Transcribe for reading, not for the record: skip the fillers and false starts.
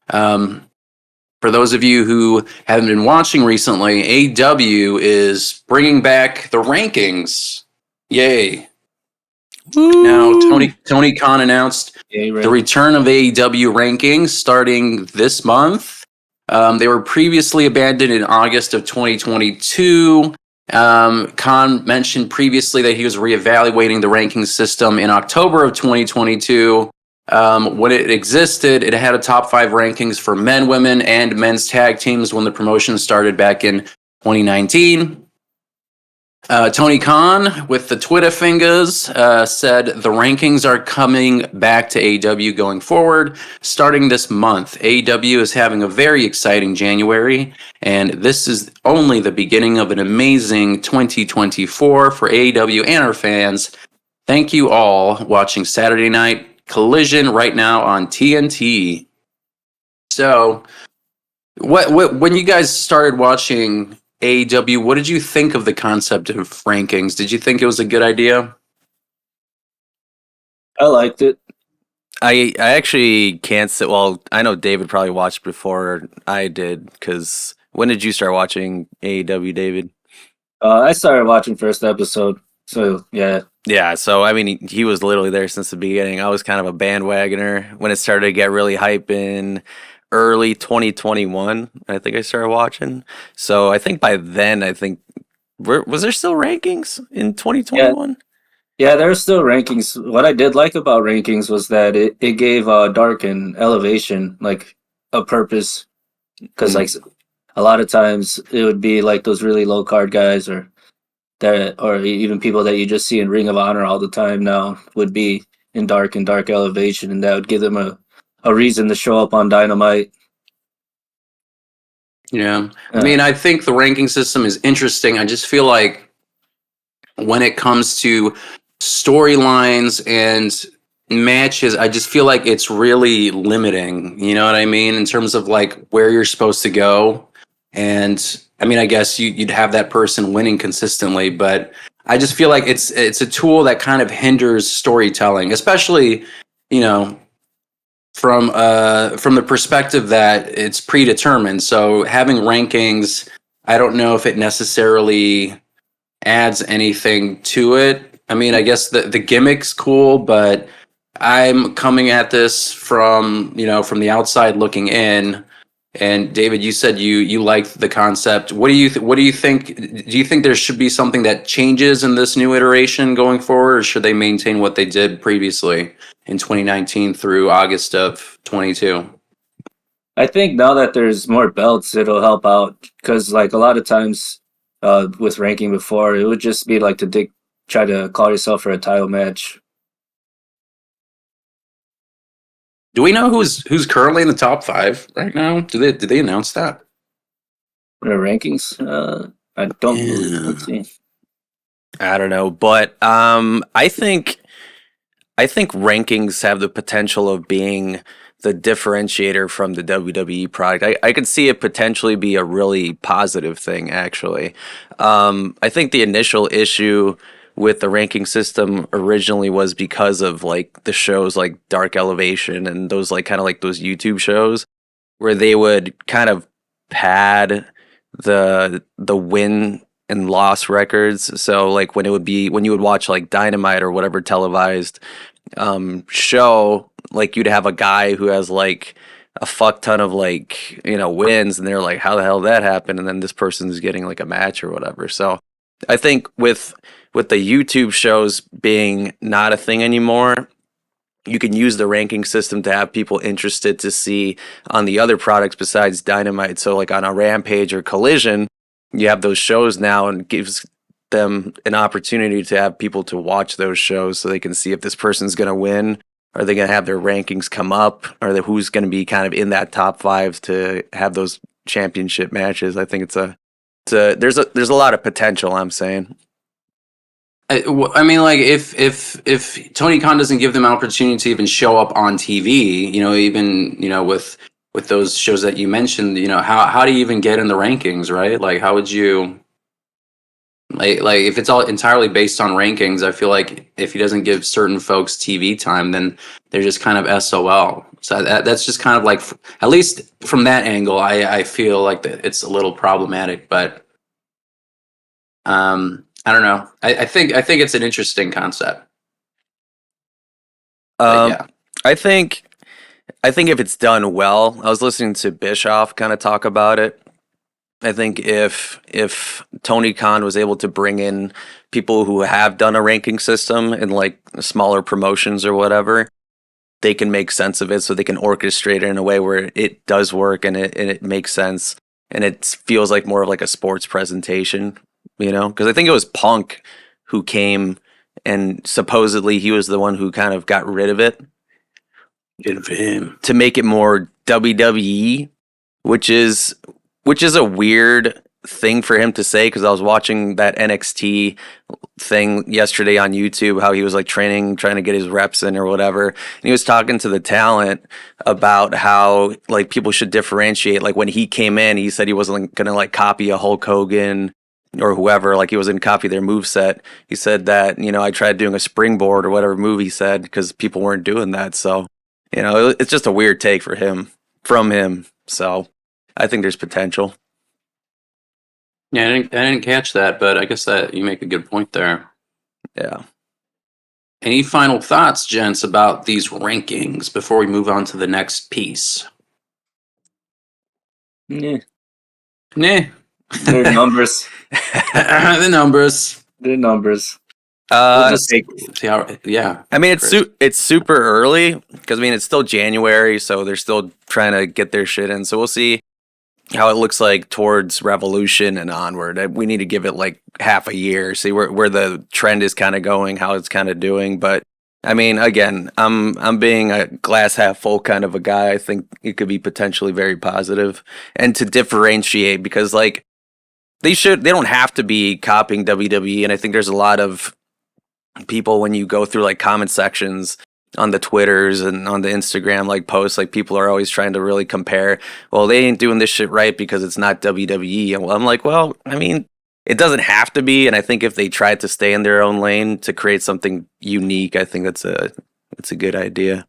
For those of you who haven't been watching recently, AEW is bringing back the rankings. Yay. Woo! Now, Tony Khan announced the return of AEW rankings starting this month. They were previously abandoned in August of 2022. Khan mentioned previously that he was reevaluating the ranking system in October of 2022. When it existed, it had a top 5 rankings for men, women, and men's tag teams when the promotion started back in 2019. Tony Khan, with the Twitter fingers, said the rankings are coming back to AEW going forward, starting this month. AEW is having a very exciting January, and this is only the beginning of an amazing 2024 for AEW and our fans. Thank you all watching Saturday Night Collision right now on TNT. So, when you guys started watching AEW, what did you think of the concept of rankings? Did you think it was a good idea? I liked it. I actually can't say. Well, I know David probably watched before I did. Because when did you start watching AEW, David? I started watching first episode. So yeah. Yeah, so I mean, he was literally there since the beginning. I was kind of a bandwagoner when it started to get really hype in early 2021. I think I started watching. So I think by then, was there still rankings in 2021? Yeah, there are still rankings. What I did like about rankings was that it gave Dark and Elevation like a purpose. Because like a lot of times it would be like those really low card guys or even people that you just see in Ring of Honor all the time now would be in Dark and Dark Elevation, and that would give them a reason to show up on Dynamite. Yeah. I mean, I think the ranking system is interesting. I just feel like when it comes to storylines and matches, I just feel like it's really limiting. You know what I mean? In terms of like where you're supposed to go. And I mean, I guess you'd have that person winning consistently, but I just feel like it's a tool that kind of hinders storytelling, especially, you know, from the perspective that it's predetermined. So having rankings, I don't know if it necessarily adds anything to it. I mean, I guess the gimmick's cool, but I'm coming at this from the outside looking in. And David, you said you liked the concept. What do you think? Do you think there should be something that changes in this new iteration going forward, or should they maintain what they did previously in 2019 through August of 22? I think now that there's more belts, it'll help out because like a lot of times with ranking before, it would just be like try to call yourself for a title match. Do we know who's currently in the top 5 right now? Did they announce that? The rankings? I don't. Let's see. I don't know, but I think rankings have the potential of being the differentiator from the WWE product. I could see it potentially be a really positive thing, actually. I think the initial issue with the ranking system originally was because of like the shows like Dark Elevation and those like kind of like those YouTube shows where they would kind of pad the win and loss records. So like when you would watch like Dynamite or whatever televised show, like you'd have a guy who has like a fuck ton of like, wins, and they're like, how the hell did that happen? And then this person's getting like a match or whatever. So I think with the YouTube shows being not a thing anymore, you can use the ranking system to have people interested to see on the other products besides Dynamite. So like on a Rampage or Collision, you have those shows now, and gives them an opportunity to have people to watch those shows so they can see if this person's going to win. Are they going to have their rankings come up? Or who's going to be kind of in that top 5 to have those championship matches? I think there's a lot of potential, I'm saying. I mean, like if Tony Khan doesn't give them an opportunity to even show up on TV, with those shows that you mentioned, how do you even get in the rankings, right? Like, how would you? Like if it's all entirely based on rankings, I feel like if he doesn't give certain folks TV time, then they're just kind of SOL. So that's just kind of like, at least from that angle, I feel like that it's a little problematic. But I don't know. I think it's an interesting concept. Yeah. I think if it's done well, I was listening to Bischoff kind of talk about it. I think if Tony Khan was able to bring in people who have done a ranking system in like smaller promotions or whatever, they can make sense of it, so they can orchestrate it in a way where it does work and it makes sense and it feels like more of like a sports presentation, because I think it was Punk who came and supposedly he was the one who kind of got rid of it. Good for him. To make it more WWE, which is a weird thing for him to say, because I was watching that NXT thing yesterday on YouTube, how he was like training, trying to get his reps in or whatever. And he was talking to the talent about how like people should differentiate. Like when he came in, he said he wasn't going to like copy a Hulk Hogan or whoever, like he wasn't copy their moveset. He said that, I tried doing a springboard or whatever move he said, because people weren't doing that. So, it's just a weird take from him. So I think there's potential. Yeah, I didn't catch that, but I guess that you make a good point there. Yeah. Any final thoughts, gents, about these rankings before we move on to the next piece? Yeah. Nah. They're numbers. The numbers. They're numbers. We'll just see how. Yeah. I mean, it's super early because it's still January, so they're still trying to get their shit in. So we'll see how it looks like towards Revolution and onward. We need to give it like half a year, see where the trend is kind of going, how it's kind of doing. But again, I'm being a glass half full kind of a guy. I think it could be potentially very positive, and to differentiate, because like they don't have to be copying WWE, and I think there's a lot of people, when you go through like comment sections on the Twitters and on the Instagram like posts, like people are always trying to really compare, well, they ain't doing this shit right because it's not WWE. And I'm like, well, it doesn't have to be. And I think if they tried to stay in their own lane to create something unique, I think that's a good idea.